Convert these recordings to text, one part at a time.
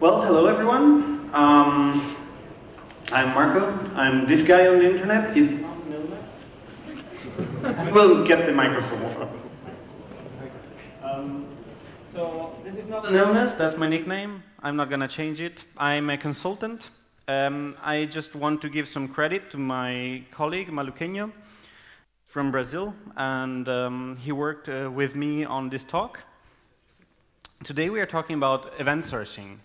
Well, hello everyone. I'm Marco. I'm this guy on the internet. We'll get the microphone. So this is not an illness. That's my nickname. I'm not gonna change it. I'm a consultant. I just want to give some credit to my colleague Maluqueño from Brazil, and he worked with me on this talk. Today we are talking about event sourcing.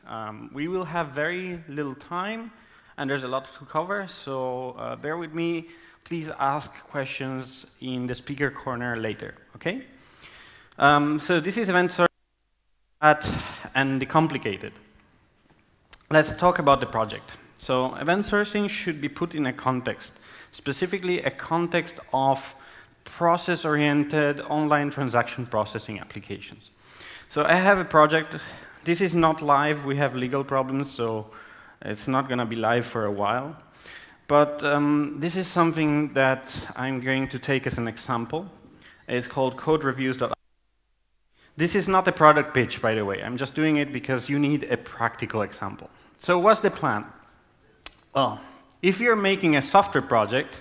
We will have very little time, and there's a lot to cover, so bear with me. Please ask questions in the speaker corner later, okay? So this is event sourcing and the complicated. Let's talk about the project. So event sourcing should be put in a context, specifically a context of process-oriented online transaction processing applications. So I have a project. This is not live. We have legal problems, so it's not going to be live for a while. But this is something that I'm going to take as an example. It's called codereviews.io. This is not a product pitch, by the way. I'm just doing it because you need a practical example. So what's the plan? Well, if you're making a software project,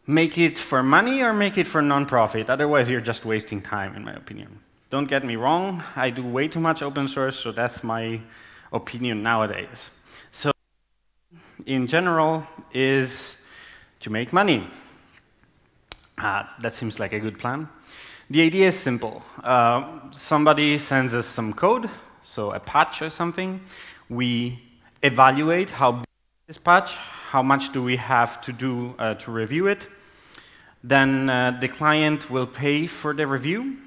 make it for money or make it for non-profit. Otherwise, you're just wasting time, in my opinion. Don't get me wrong, I do way too much open source, so that's my opinion nowadays. So, in general, is to make money. That seems like a good plan. The idea is simple. Somebody sends us some code, so a patch or something. We evaluate how big is this patch, how much do we have to do to review it. Then the client will pay for the review.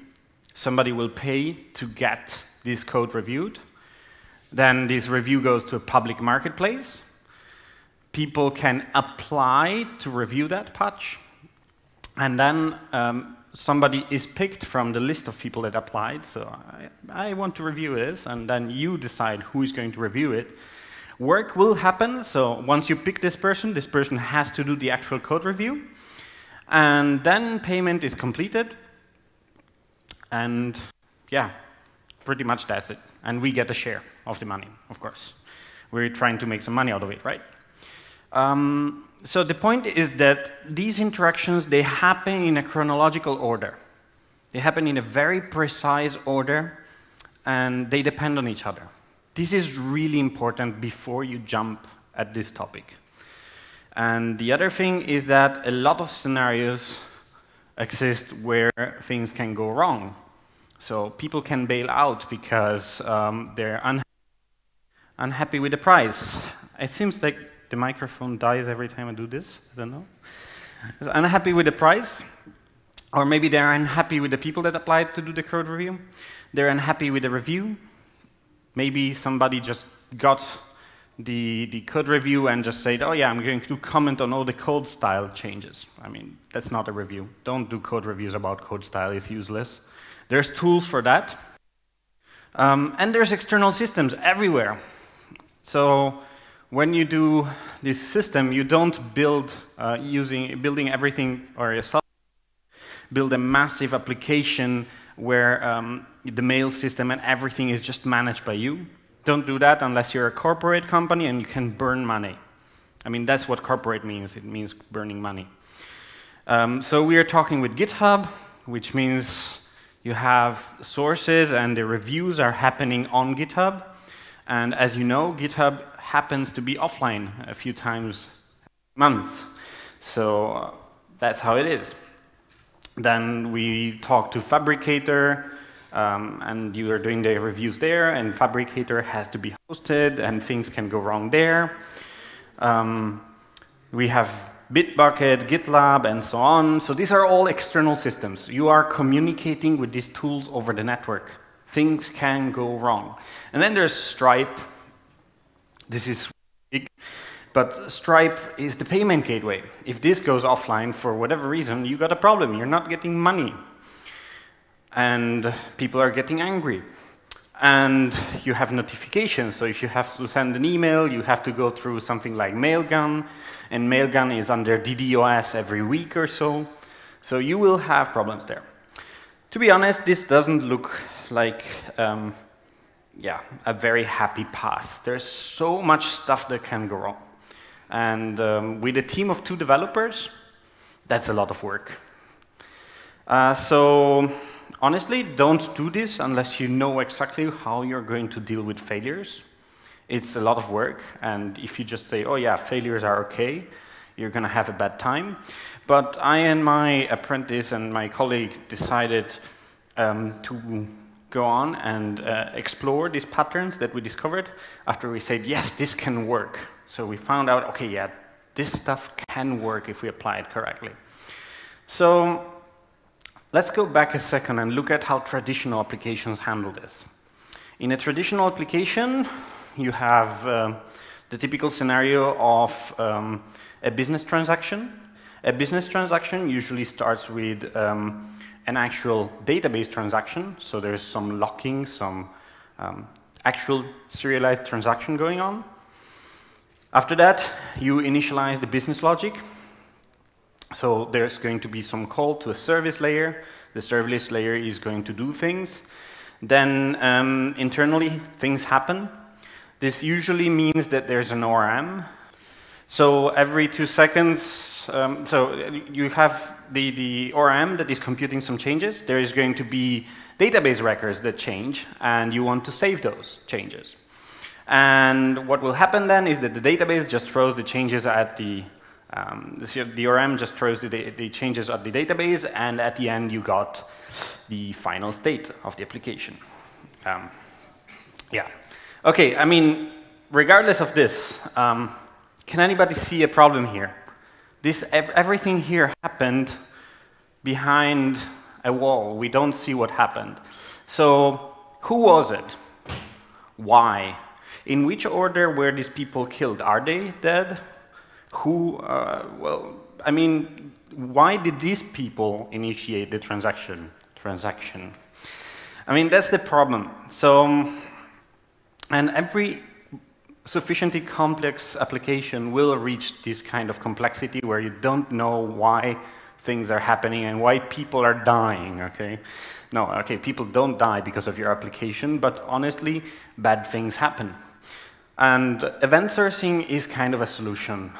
Somebody will pay to get this code reviewed. Then this review goes to a public marketplace. People can apply to review that patch. And then somebody is picked from the list of people that applied. So I want to review this, and then you decide who is going to review it. Work will happen. So once you pick this person has to do the actual code review. And then payment is completed. And yeah, pretty much that's it. And we get a share of the money, of course. We're trying to make some money out of it, right? So the point is that these interactions, they happen in a chronological order. They happen in a very precise order, and they depend on each other. This is really important before you jump at this topic. And the other thing is that a lot of scenarios exist where things can go wrong. So people can bail out because they're unhappy with the price. It seems like the microphone dies every time I do this. I don't know. So unhappy with the price, or maybe they're unhappy with the people that applied to do the code review. They're unhappy with the review. Maybe somebody just got the code review and just said, oh yeah, I'm going to comment on all the code style changes. I mean, that's not a review. Don't do code reviews about code style. It's useless. There's tools for that. And there's external systems everywhere. So when you do this system, you don't build building everything or yourself. Build a massive application where the mail system and everything is just managed by you. Don't do that unless you're a corporate company and you can burn money. I mean, that's what corporate means. It means burning money. So we are talking with GitHub, which means you have sources and the reviews are happening on GitHub. And as you know, GitHub happens to be offline a few times a month. So that's how it is. Then we talk to Fabricator, and you are doing the reviews there, and Fabricator has to be hosted, and things can go wrong there. We have Bitbucket, GitLab, and so on. So these are all external systems. You are communicating with these tools over the network. Things can go wrong. And then there's Stripe. This is big. But Stripe is the payment gateway. If this goes offline for whatever reason, you got a problem. You're not getting money. And people are getting angry. And you have notifications. So if you have to send an email, you have to go through something like Mailgun. And Mailgun is under DDoS every week or so. So you will have problems there. To be honest, this doesn't look like yeah, a very happy path. There's so much stuff that can go wrong. And with a team of 2 developers, that's a lot of work. So honestly, don't do this unless you know exactly how you're going to deal with failures. It's a lot of work, and if you just say, oh yeah, failures are okay, you're going to have a bad time. But I and my apprentice and my colleague decided to go on and explore these patterns that we discovered after we said, yes, this can work. So we found out, okay, yeah, this stuff can work if we apply it correctly. So let's go back a second and look at how traditional applications handle this. In a traditional application, you have the typical scenario of a business transaction. A business transaction usually starts with an actual database transaction, so there's some locking, some actual serialized transaction going on. After that, you initialize the business logic. So there's going to be some call to a service layer. The service layer is going to do things. Then internally, things happen. This usually means that there's an ORM. So every 2 seconds, so you have the ORM that is computing some changes. There is going to be database records that change, and you want to save those changes. And what will happen then is that the database just throws the changes at the ORM just throws the changes at the database, and at the end you got the final state of the application. Yeah. Okay, I mean, regardless of this, can anybody see a problem here? Everything here happened behind a wall. We don't see what happened. So who was it? Why? In which order were these people killed? Are they dead? Who, well, I mean, why did these people initiate the transaction? I mean, that's the problem. So, and every sufficiently complex application will reach this kind of complexity where you don't know why things are happening and why people are dying, okay? No, okay, people don't die because of your application, but honestly, bad things happen. And event sourcing is kind of a solution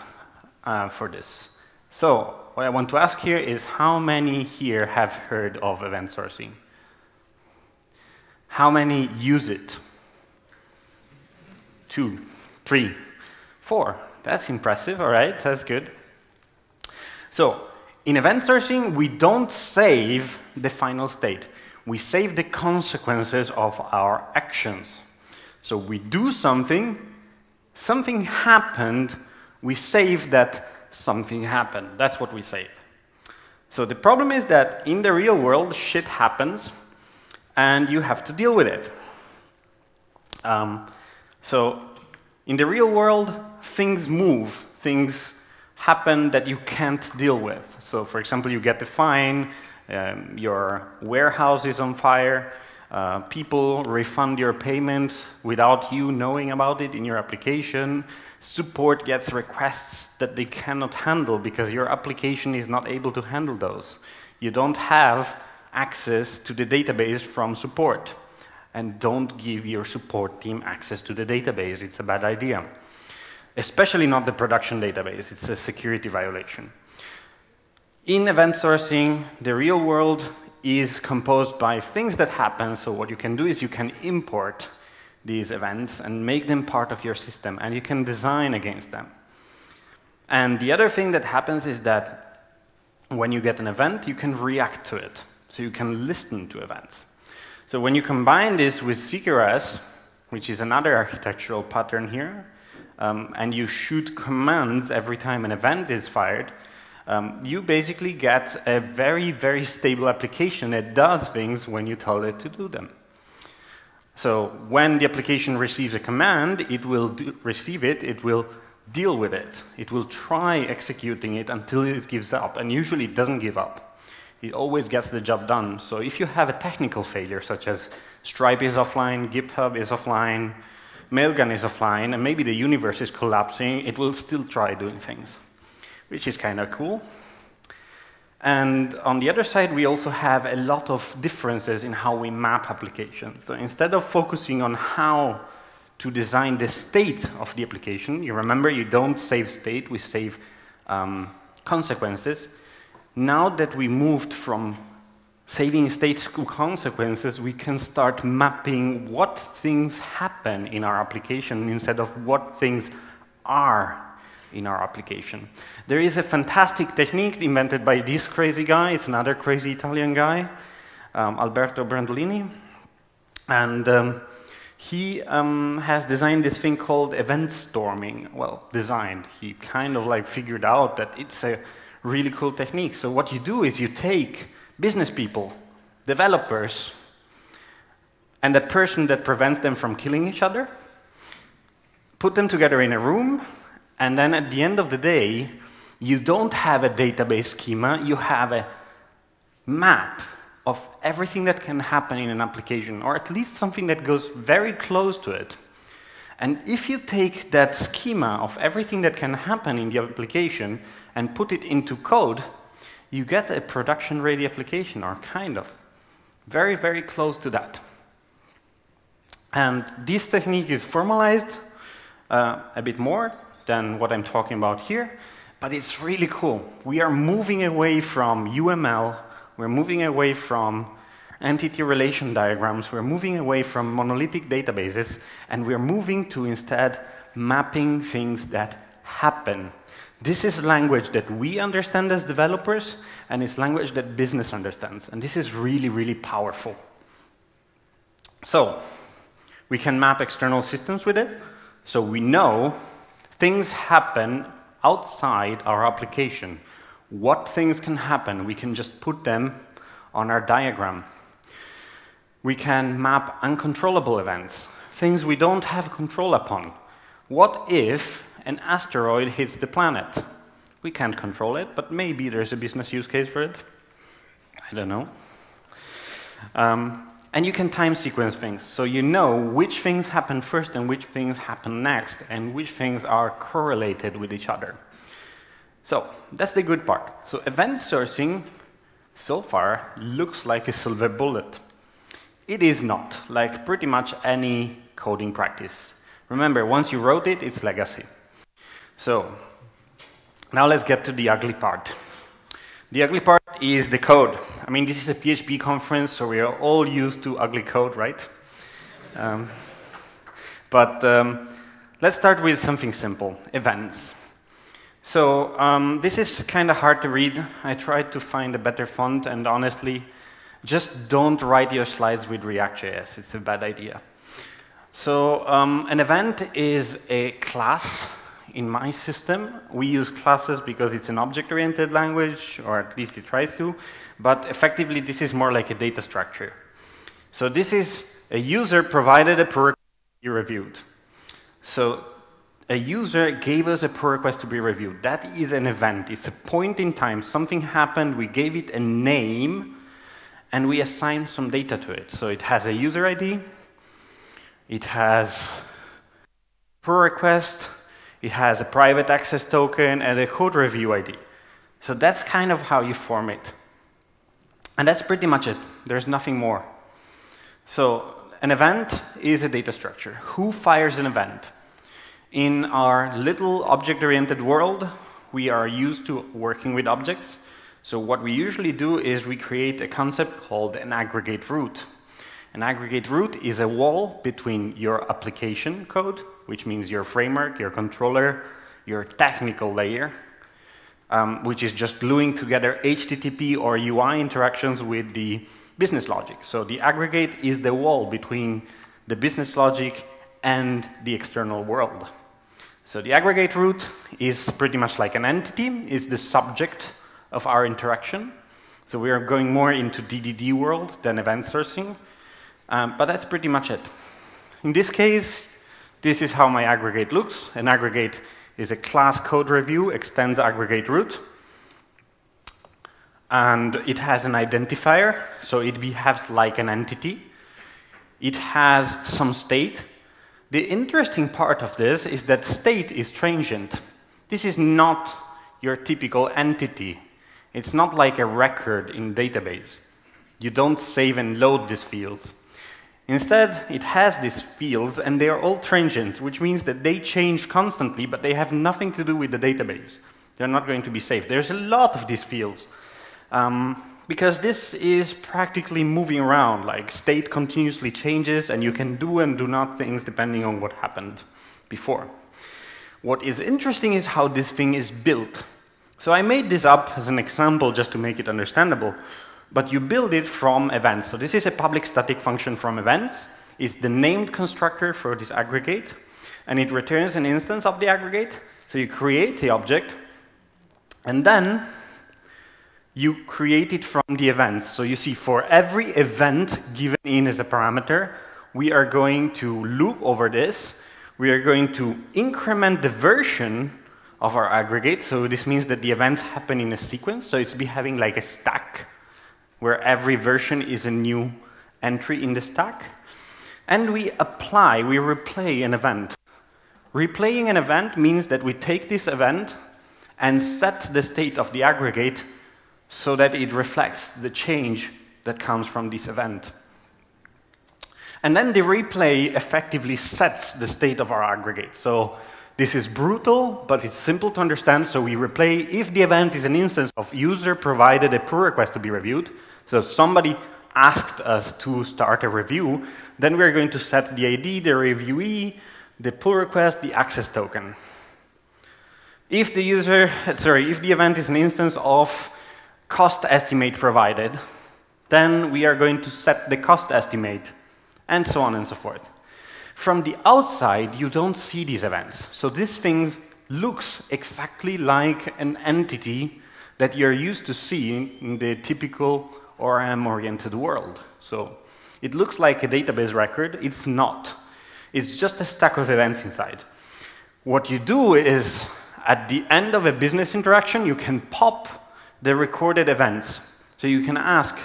for this. So, what I want to ask here is, how many here have heard of event sourcing? How many use it? 2, 3, 4. That's impressive, all right, that's good. So, in event sourcing, we don't save the final state. We save the consequences of our actions. So we do something, something happened, we save that something happened. That's what we save. So the problem is that in the real world, shit happens, and you have to deal with it. So in the real world, things move, things happen that you can't deal with. So for example, you get the fine, your warehouse is on fire, people refund your payment without you knowing about it in your application, support gets requests that they cannot handle because your application is not able to handle those. You don't have access to the database from support. And don't give your support team access to the database. It's a bad idea. Especially not the production database. It's a security violation. In event sourcing, the real world is composed by things that happen. So what you can do is you can import these events and make them part of your system, and you can design against them. And the other thing that happens is that when you get an event, you can react to it. So you can listen to events. So when you combine this with CQRS, which is another architectural pattern here, and you shoot commands every time an event is fired, you basically get a very, very stable application that does things when you tell it to do them. So when the application receives a command, it will receive it, it will deal with it. It will try executing it until it gives up, and usually it doesn't give up. It always gets the job done. So if you have a technical failure, such as Stripe is offline, GitHub is offline, Mailgun is offline, and maybe the universe is collapsing, it will still try doing things, which is kind of cool. And on the other side, we also have a lot of differences in how we map applications. So instead of focusing on how to design the state of the application, you remember you don't save state, we save consequences. Now that we moved from saving state to consequences, we can start mapping what things happen in our application instead of what things are in our application. There is a fantastic technique invented by this crazy guy. It's another crazy Italian guy, Alberto Brandolini. And he has designed this thing called event storming. Well, designed. He kind of like figured out that it's a really cool technique. So what you do is you take business people, developers, and the person that prevents them from killing each other, put them together in a room, and then at the end of the day, you don't have a database schema, you have a map of everything that can happen in an application, or at least something that goes very close to it. And if you take that schema of everything that can happen in the application and put it into code, you get a production-ready application, or kind of. Very, very close to that. And this technique is formalized a bit more than what I'm talking about here, but it's really cool. We are moving away from UML, we're moving away from entity relation diagrams, we're moving away from monolithic databases, and we're moving to instead mapping things that happen. This is language that we understand as developers, and it's language that business understands, and this is really, really powerful. So, we can map external systems with it, so we know things happen outside our application. What things can happen, we can just put them on our diagram. We can map uncontrollable events, things we don't have control upon. What if an asteroid hits the planet? We can't control it, but maybe there's a business use case for it. I don't know. And you can time sequence things, so you know which things happen first and which things happen next, and which things are correlated with each other. So that's the good part. So event sourcing, so far, looks like a silver bullet. It is not, like pretty much any coding practice. Remember, once you wrote it, it's legacy. So now let's get to the ugly part. The ugly part is the code. I mean, this is a PHP conference, so we are all used to ugly code, right? Let's start with something simple, events. So this is kind of hard to read. I tried to find a better font, and honestly, just don't write your slides with React.js. It's a bad idea. So an event is a class. In my system, we use classes because it's an object-oriented language, or at least it tries to, but effectively this is more like a data structure. So this is a user provided a pull request to be reviewed. So a user gave us a pull request to be reviewed. That is an event. It's a point in time. Something happened, we gave it a name, and we assigned some data to it. So it has a user ID, it has pull request, it has a private access token and a code review ID. So that's kind of how you form it. And that's pretty much it. There's nothing more. So an event is a data structure. Who fires an event? In our little object-oriented world, we are used to working with objects. So what we usually do is we create a concept called an aggregate root. An aggregate root is a wall between your application code, which means your framework, your controller, your technical layer, which is just gluing together HTTP or UI interactions with the business logic. So the aggregate is the wall between the business logic and the external world. So the aggregate root is pretty much like an entity, is the subject of our interaction. So we are going more into DDD world than event sourcing. But that's pretty much it. In this case, this is how my aggregate looks. An aggregate is a class code review, extends aggregate root. And it has an identifier, so it behaves like an entity. It has some state. The interesting part of this is that state is transient. This is not your typical entity. It's not like a record in database. You don't save and load these fields. Instead, it has these fields, and they are all transient, which means that they change constantly, but they have nothing to do with the database. They're not going to be saved. There's a lot of these fields, because this is practically moving around, like state continuously changes, and you can do and do not things depending on what happened before. What is interesting is how this thing is built. So I made this up as an example just to make it understandable. But you build it from events. So this is a public static function from events. It's the named constructor for this aggregate. And it returns an instance of the aggregate. So you create the object. And then you create it from the events. So you see for every event given in as a parameter, we are going to loop over this. We are going to increment the version of our aggregate. So this means that the events happen in a sequence. So it's behaving like a stack, where every version is a new entry in the stack. And we replay an event. Replaying an event means that we take this event and set the state of the aggregate so that it reflects the change that comes from this event. And then the replay effectively sets the state of our aggregate. So this is brutal, but it's simple to understand. So we replay if the event is an instance of user provided a pull request to be reviewed. So somebody asked us to start a review, then we're going to set the ID, the reviewee, the pull request, the access token. If the event is an instance of cost estimate provided, then we are going to set the cost estimate, and so on and so forth. From the outside, you don't see these events. So this thing looks exactly like an entity that you're used to seeing in the typical ORM-oriented world. So it looks like a database record. It's not. It's just a stack of events inside. What you do is, at the end of a business interaction, you can pop the recorded events. So you can ask,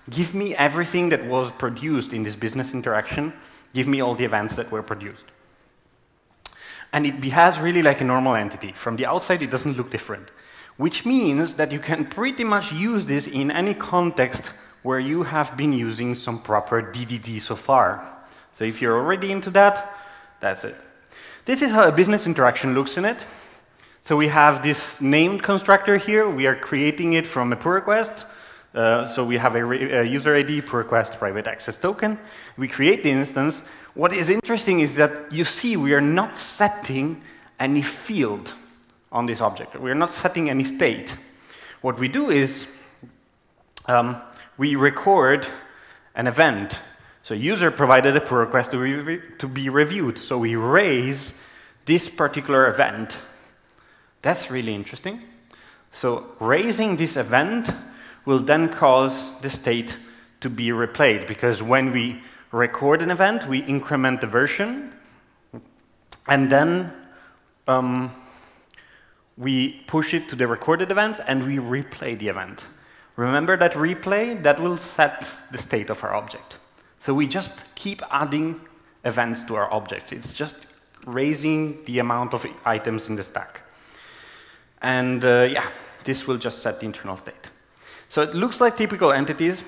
give me everything that was produced in this business interaction. Give me all the events that were produced. And it behaves really like a normal entity. From the outside, it doesn't look different, which means that you can pretty much use this in any context where you have been using some proper DDD so far. So if you're already into that, that's it. This is how a business interaction looks in it. So we have this named constructor here. We are creating it from a pull request. So we have a user ID, pull request, private access token. We create the instance. What is interesting is that you see we are not setting any field on this object. We are not setting any state. What we do is we record an event. So user provided a pull request to be reviewed. So we raise this particular event. That's really interesting. So raising this event will then cause the state to be replayed, because when we record an event, we increment the version, and then we push it to the recorded events, and we replay the event. Remember that replay? That will set the state of our object. So we just keep adding events to our object. It's just raising the amount of items in the stack. And yeah, this will just set the internal state. So it looks like typical entities.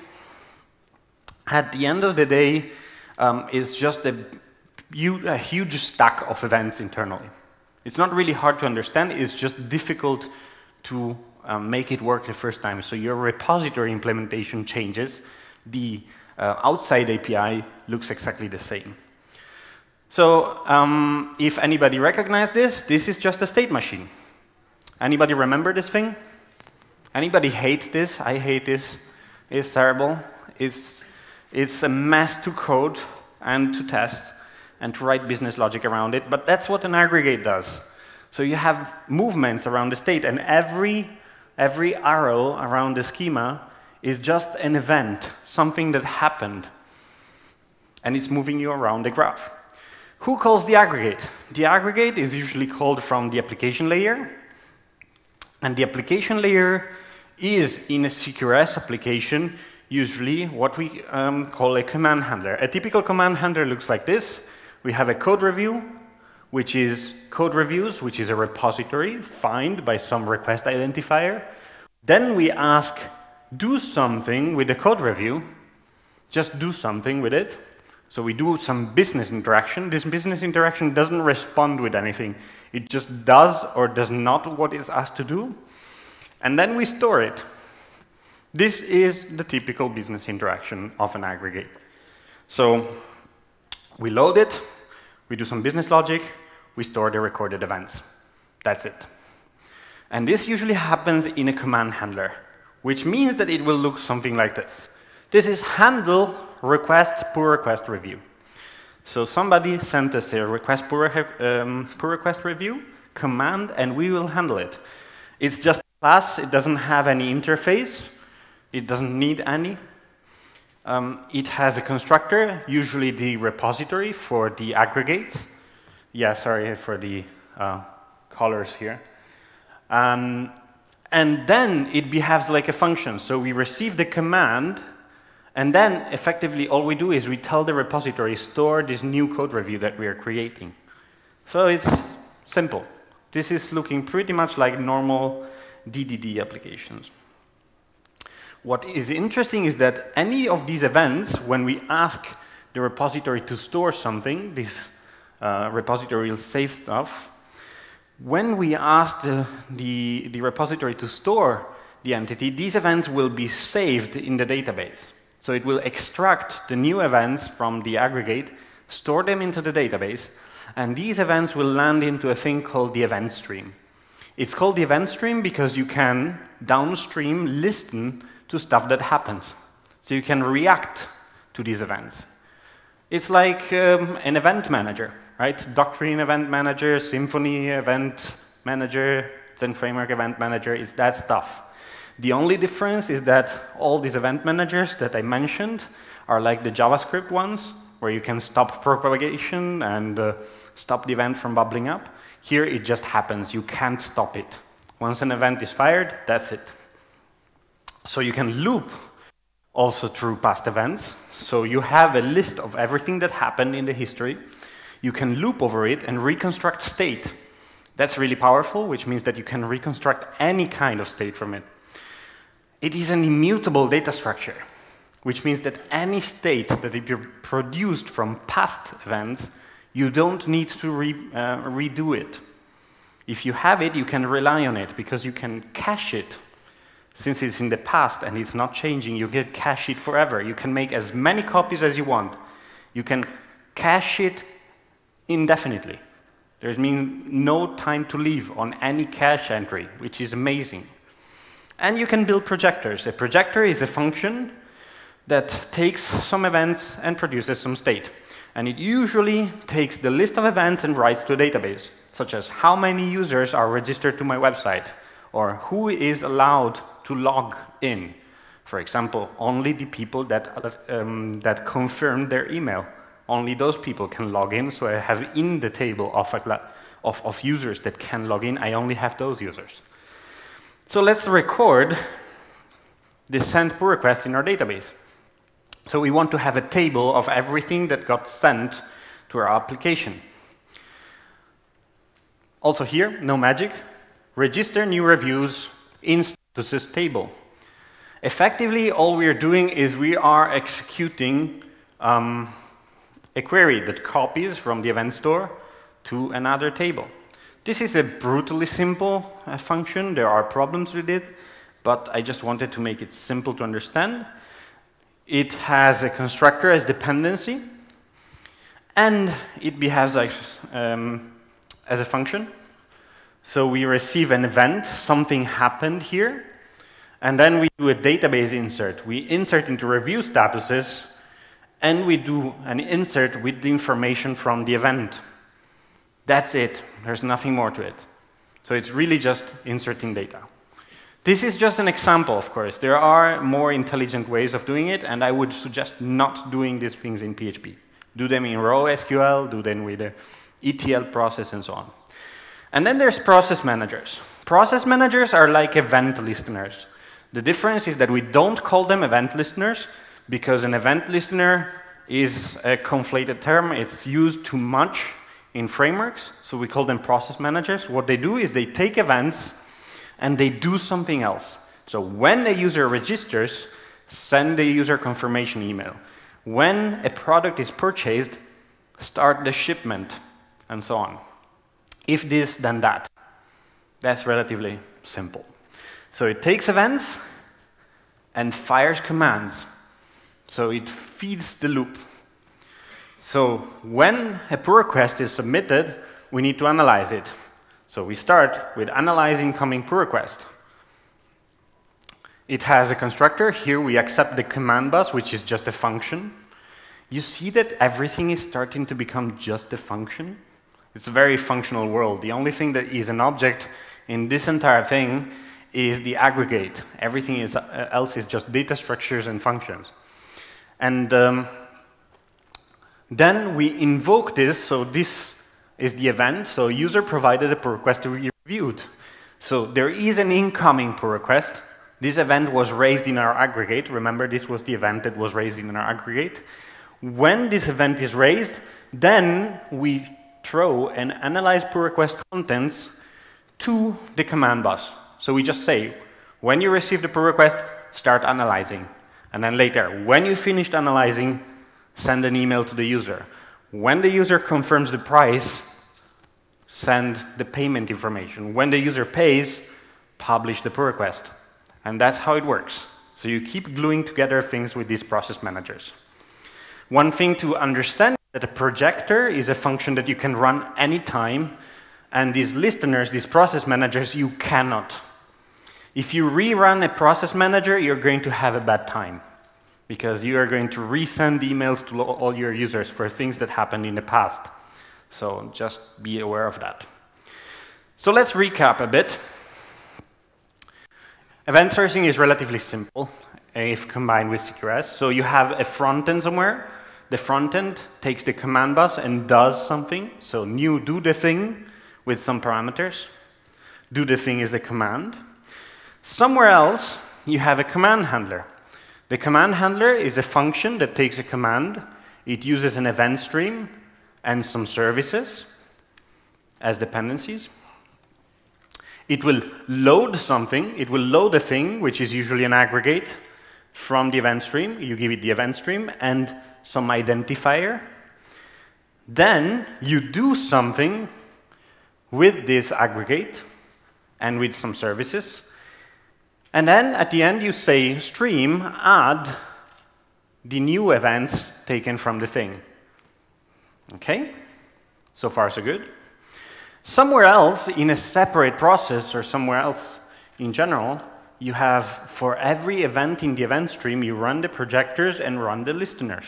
At the end of the day, it's just a huge stack of events internally. It's not really hard to understand. It's just difficult to make it work the first time. So your repository implementation changes. The outside API looks exactly the same. So if anybody recognizes this is just a state machine. Anybody remember this thing? Anybody hate this? I hate this. It's terrible. It's a mess to code and to test and to write business logic around it, but that's what an aggregate does. So you have movements around the state, and every arrow around the schema is just an event, something that happened, and it's moving you around the graph. Who calls the aggregate? The aggregate is usually called from the application layer, and the application layer is, in a CQRS application, usually what we call a command handler. A typical command handler looks like this. We have a code review, which is code reviews, which is a repository find by some request identifier. Then we ask, do something with the code review. Just do something with it. So we do some business interaction. This business interaction doesn't respond with anything. It just does or does not what it's asked to do. And then we store it. This is the typical business interaction of an aggregate. So we load it, we do some business logic, we store the recorded events. That's it. And this usually happens in a command handler, which means that it will look something like this. This is handle request pull request review. So somebody sent us a request pull request review command, and we will handle it. It's just a class. It doesn't have any interface. It doesn't need any. It has a constructor, usually the repository for the aggregates. Yeah, sorry for the colors here. And then it behaves like a function. So we receive the command, and then effectively all we do is we tell the repository, store this new code review that we are creating. So it's simple. This is looking pretty much like normal DDD applications. What is interesting is that any of these events, when we ask the repository to store something, this repository will save stuff. When we ask the repository to store the entity, these events will be saved in the database. So it will extract the new events from the aggregate, store them into the database, and these events will land into a thing called the event stream. It's called the event stream because you can downstream listen to stuff that happens. So you can react to these events. It's like an event manager, right? Doctrine event manager, Symfony event manager, Zen Framework event manager, it's that stuff. The only difference is that all these event managers that I mentioned are like the JavaScript ones, where you can stop propagation and stop the event from bubbling up. Here it just happens. You can't stop it. Once an event is fired, that's it. So you can loop also through past events. So you have a list of everything that happened in the history. You can loop over it and reconstruct state. That's really powerful, which means that you can reconstruct any kind of state from it. It is an immutable data structure, which means that any state that is produced from past events, you don't need to redo it. If you have it, you can rely on it, because you can cache it. Since it's in the past and it's not changing, you can cache it forever. You can make as many copies as you want. You can cache it indefinitely. There means no time to leave on any cache entry, which is amazing. And you can build projectors. A projector is a function that takes some events and produces some state. And it usually takes the list of events and writes to a database, such as how many users are registered to my website, or who is allowed to log in. For example, only the people that confirm their email. Only those people can log in, so I have in the table of users that can log in, I only have those users. So let's record the send pull request in our database. So we want to have a table of everything that got sent to our application. Also here, no magic. Register new reviews in statuses table. Effectively, all we are doing is we are executing a query that copies from the event store to another table. This is a brutally simple function. There are problems with it, but I just wanted to make it simple to understand. It has a constructor as dependency, and it behaves like, as a function. So we receive an event, something happened here, and then we do a database insert. We insert into review statuses, and we do an insert with the information from the event. That's it. There's nothing more to it. So it's really just inserting data. This is just an example, of course. There are more intelligent ways of doing it, and I would suggest not doing these things in PHP. Do them in raw SQL, do them with the ETL process, and so on. And then there's process managers. Process managers are like event listeners. The difference is that we don't call them event listeners, because an event listener is a conflated term. It's used too much in frameworks, so we call them process managers. What they do is they take events and they do something else. So when a user registers, send the user confirmation email. When a product is purchased, start the shipment, and so on. If this, then that. That's relatively simple. So it takes events and fires commands. So it feeds the loop. So when a pull request is submitted, we need to analyze it. So we start with analyze incoming pull request. It has a constructor. Here we accept the command bus, which is just a function. You see that everything is starting to become just a function? It's a very functional world. The only thing that is an object in this entire thing is the aggregate. Everything else is just data structures and functions. And then we invoke this, so this is the event. So user provided a pull request to be reviewed. So there is an incoming pull request. This event was raised in our aggregate. Remember, this was the event that was raised in our aggregate. When this event is raised, then we throw an analyze pull request contents to the command bus. So we just say, when you receive the pull request, start analyzing. And then later, when you finished analyzing, send an email to the user. When the user confirms the price, send the payment information. When the user pays, publish the pull request. And that's how it works. So you keep gluing together things with these process managers. One thing to understand is that a projector is a function that you can run anytime, and these listeners, these process managers, you cannot. If you rerun a process manager, you're going to have a bad time, because you are going to resend emails to all your users for things that happened in the past. So just be aware of that. So let's recap a bit. Event sourcing is relatively simple if combined with CQRS. So you have a front end somewhere. The front end takes the command bus and does something. So new do the thing with some parameters. Do the thing is a command. Somewhere else, you have a command handler. The command handler is a function that takes a command. It uses an event stream and some services as dependencies. It will load something. It will load a thing, which is usually an aggregate, from the event stream. You give it the event stream and some identifier. Then you do something with this aggregate and with some services. And then at the end, you say stream, add the new events taken from the thing. OK? So far, so good. Somewhere else, in a separate process, or somewhere else in general, you have, for every event in the event stream, you run the projectors and run the listeners.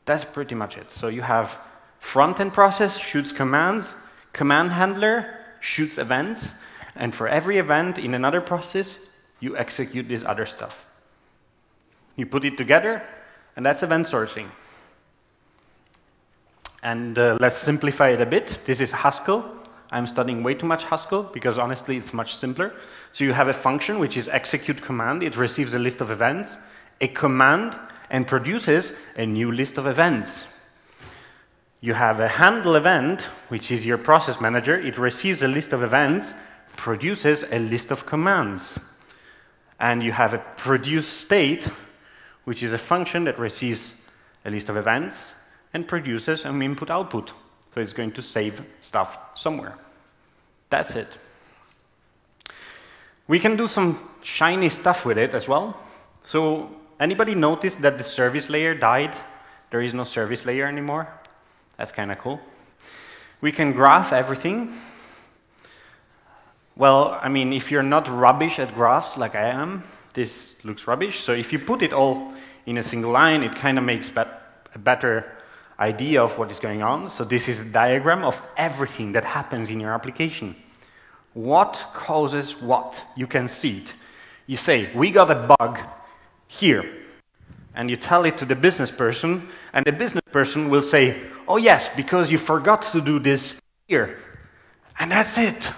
That's pretty much it. So you have front-end process shoots commands, command handler shoots events, and for every event in another process, you execute this other stuff. You put it together, and that's event sourcing. And let's simplify it a bit. This is Haskell. I'm studying way too much Haskell, because honestly, it's much simpler. So you have a function, which is execute command. It receives a list of events, a command, and produces a new list of events. You have a handle event, which is your process manager. It receives a list of events, produces a list of commands. And you have a produce state, which is a function that receives a list of events and produces an input-output. So it's going to save stuff somewhere. That's it. We can do some shiny stuff with it as well. So anybody notice that the service layer died? There is no service layer anymore. That's kind of cool. We can graph everything. Well, I mean, if you're not rubbish at graphs like I am, this looks rubbish. So if you put it all in a single line, it kind of makes a better idea of what is going on. So this is a diagram of everything that happens in your application. What causes what? You can see it. You say, we got a bug here. And you tell it to the business person, and the business person will say, oh yes, because you forgot to do this here. And that's it.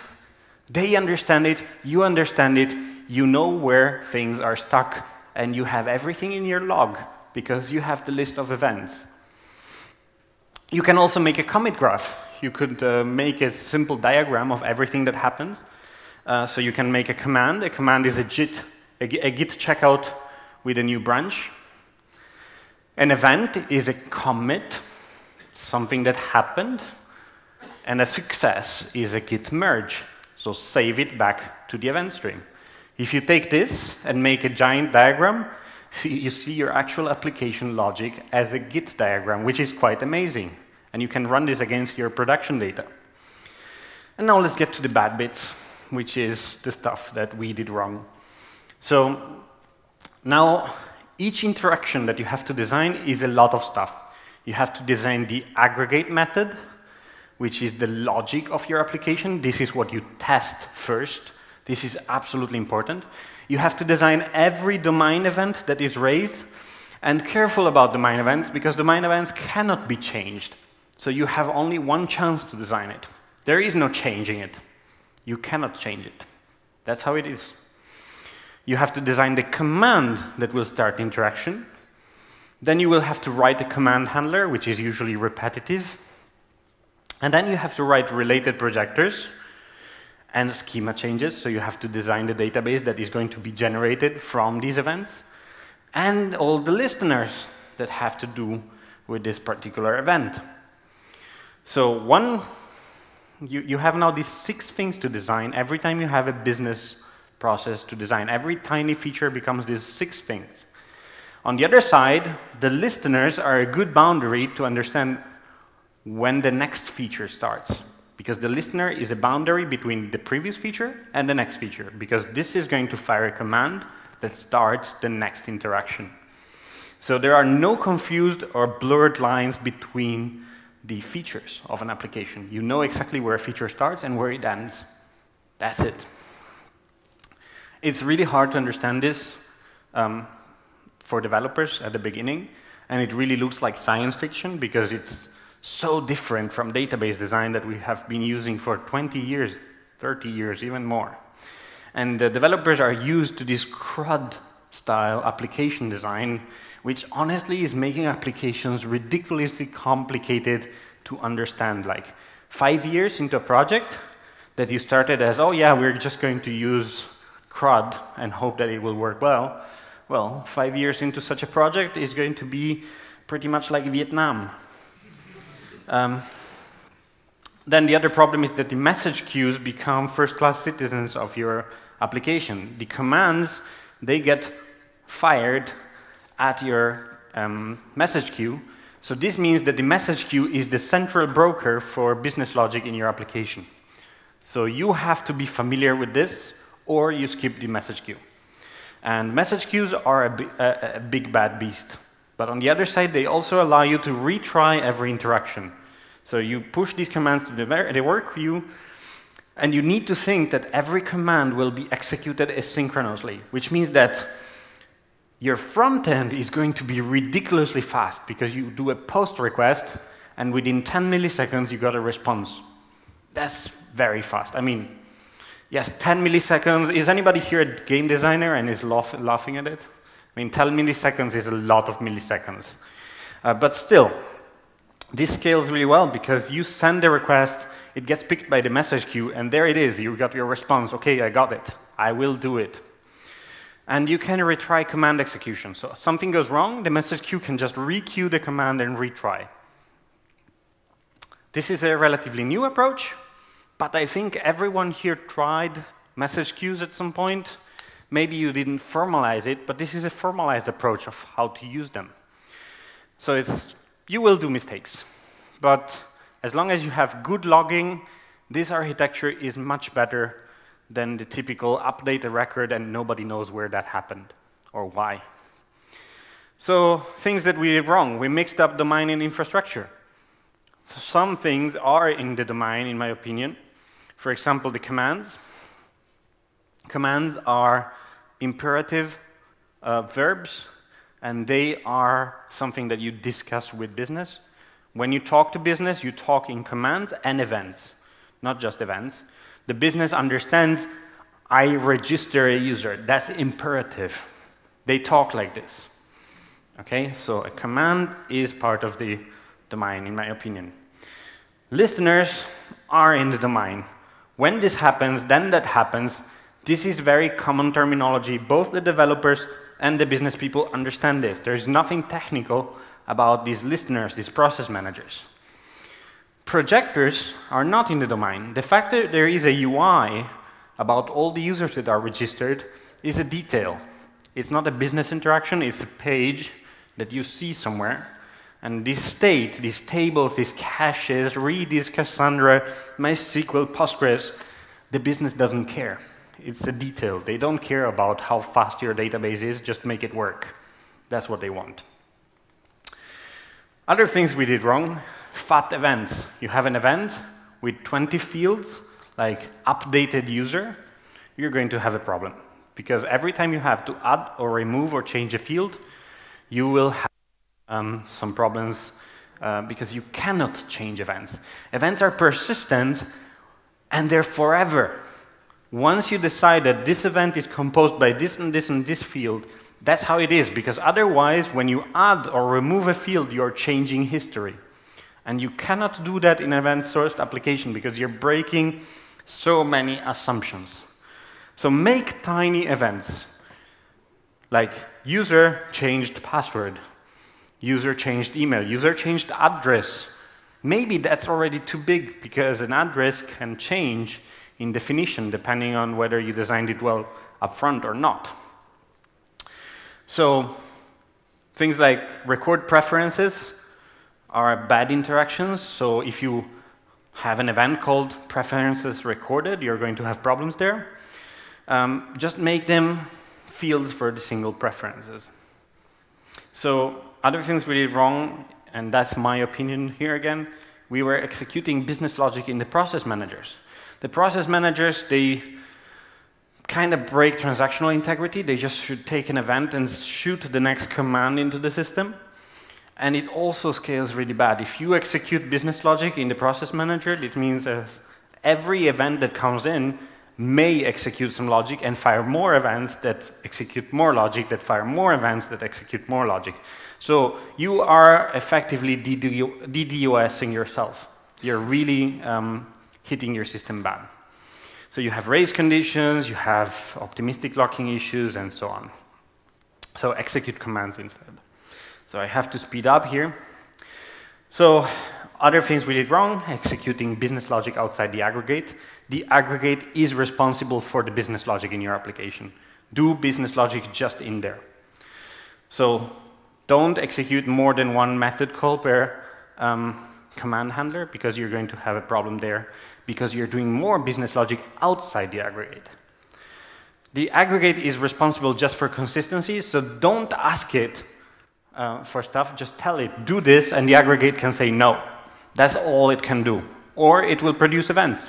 They understand it, you understand it, you know where things are stuck, and you have everything in your log, because you have the list of events. You can also make a commit graph. You could make a simple diagram of everything that happens. So you can make a command. A command is a JIT a Git checkout with a new branch. An event is a commit, something that happened, and a success is a Git merge, so save it back to the event stream. If you take this and make a giant diagram, you see your actual application logic as a Git diagram, which is quite amazing. And you can run this against your production data. And now let's get to the bad bits, which is the stuff that we did wrong. So now, each interaction that you have to design is a lot of stuff. You have to design the aggregate method, which is the logic of your application. This is what you test first. This is absolutely important. You have to design every domain event that is raised, and careful about domain events, because domain events cannot be changed. So you have only one chance to design it. There is no changing it. You cannot change it. That's how it is. You have to design the command that will start the interaction. Then you will have to write a command handler, which is usually repetitive. And then you have to write related projectors and schema changes. So you have to design the database that is going to be generated from these events, and all the listeners that have to do with this particular event. So you have now these 6 things to design. Every time you have a business process to design, every tiny feature becomes these 6 things. On the other side, the listeners are a good boundary to understand when the next feature starts, because the listener is a boundary between the previous feature and the next feature, because this is going to fire a command that starts the next interaction. So there are no confused or blurred lines between the features of an application. You know exactly where a feature starts and where it ends. That's it. It's really hard to understand this for developers at the beginning, and it really looks like science fiction because it's so different from database design that we have been using for 20 years, 30 years, even more. And the developers are used to this CRUD-style application design, which honestly is making applications ridiculously complicated to understand. Like 5 years into a project that you started as, oh yeah, we're just going to use CRUD and hope that it will work well. Well, 5 years into such a project is going to be pretty much like Vietnam. Then the other problem is that the message queues become first-class citizens of your application. The commands, they get fired at your message queue. So this means that the message queue is the central broker for business logic in your application. So you have to be familiar with this, or you skip the message queue. And message queues are a big bad beast. But on the other side, they also allow you to retry every interaction. So you push these commands to the work queue, and you need to think that every command will be executed asynchronously, which means that your front end is going to be ridiculously fast because you do a post request, and within 10 milliseconds, you got a response. That's very fast. I mean, yes, 10 milliseconds. Is anybody here a game designer and is laughing at it? I mean, 10 milliseconds is a lot of milliseconds. But still, this scales really well because you send a request, it gets picked by the message queue, and there it is. You got your response. OK, I got it. I will do it. And you can retry command execution. So if something goes wrong, the message queue can just re-queue the command and retry. This is a relatively new approach, but I think everyone here tried message queues at some point. Maybe you didn't formalize it, but this is a formalized approach of how to use them. So you will do mistakes. But as long as you have good logging, this architecture is much better than the typical update a record and nobody knows where that happened or why. So things that we did wrong. We mixed up domain and infrastructure. Some things are in the domain, in my opinion. For example, the commands. Commands are imperative verbs, and they are something that you discuss with business. When you talk to business, you talk in commands and events, not just events. The business understands, I register a user. That's imperative. They talk like this. Okay, so a command is part of the domain, in my opinion. Listeners are in the domain. When this happens, then that happens, This is very common terminology. Both the developers and the business people understand this. There is nothing technical about these listeners, these process managers. Projectors are not in the domain. The fact that there is a UI about all the users that are registered is a detail. It's not a business interaction, it's a page that you see somewhere. And this state, these tables, these caches, Redis, Cassandra, MySQL, Postgres, the business doesn't care. It's a detail. They don't care about how fast your database is, just make it work. That's what they want. Other things we did wrong, fat events. You have an event with 20 fields, like updated user, you're going to have a problem. Because every time you have to add or remove or change a field, you will have some problems because you cannot change events. Events are persistent and they're forever. Once you decide that this event is composed by this and this and this field, that's how it is, because otherwise, when you add or remove a field, you're changing history. And you cannot do that in an event-sourced application because you're breaking so many assumptions. So make tiny events, like user changed password, user changed email, user changed address. Maybe that's already too big because an address can change in definition depending on whether you designed it well upfront or not. So things like record preferences are bad interactions. So if you have an event called preferences recorded, you're going to have problems there. Just make them fields for the single preferences. So other things we did wrong, and that's my opinion here again, we were executing business logic in the process managers. The process managers, they kind of break transactional integrity. They just should take an event and shoot the next command into the system. And it also scales really bad. If you execute business logic in the process manager, it means that every event that comes in may execute some logic and fire more events that execute more logic, that fire more events that execute more logic. So you are effectively DDoSing yourself. You're really hitting your system bad. So you have race conditions, you have optimistic locking issues, and so on. So execute commands instead. So I have to speed up here. So other things we did wrong, executing business logic outside the aggregate. The aggregate is responsible for the business logic in your application. Do business logic just in there. So don't execute more than one method call per command handler because you're going to have a problem there because you're doing more business logic outside the aggregate. The aggregate is responsible just for consistency, so don't ask it for stuff, just tell it, do this, and the aggregate can say no. That's all it can do. Or it will produce events.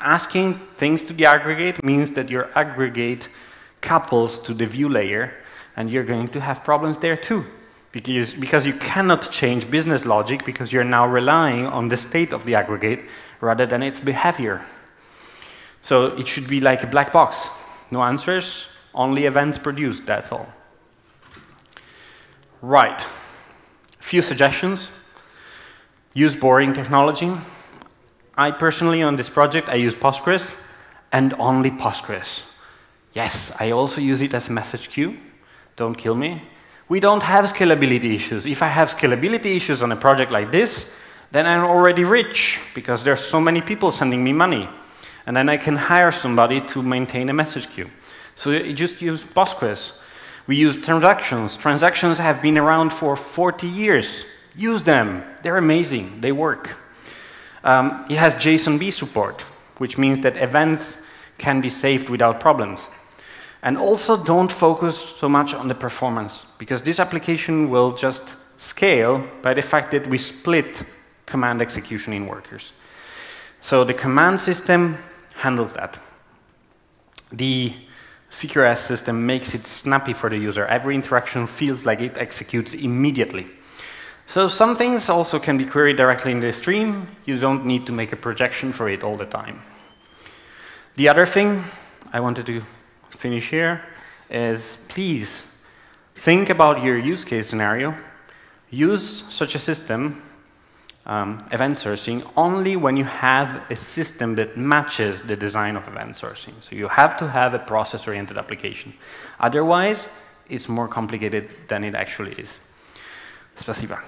Asking things to the aggregate means that your aggregate couples to the view layer, and you're going to have problems there too. Because you cannot change business logic because you're now relying on the state of the aggregate rather than its behavior. So it should be like a black box. No answers, only events produced, that's all. Right. A few suggestions. Use boring technology. I personally, on this project, I use Postgres and only Postgres. Yes, I also use it as a message queue. Don't kill me. We don't have scalability issues. If I have scalability issues on a project like this, then I'm already rich because there's so many people sending me money. And then I can hire somebody to maintain a message queue. So you just use Postgres. We use transactions. Transactions have been around for 40 years. Use them. They're amazing. They work. It has JSONB support, which means that events can be saved without problems. And also don't focus so much on the performance, because this application will just scale by the fact that we split command execution in workers. So the command system handles that. The CQRS system makes it snappy for the user. Every interaction feels like it executes immediately. So some things also can be queried directly in the stream. You don't need to make a projection for it all the time. The other thing I wanted to finish here is please think about your use case scenario. Use such a system event sourcing only when you have a system that matches the design of event sourcing. So you have to have a process-oriented application. Otherwise, it's more complicated than it actually is. Спасибо.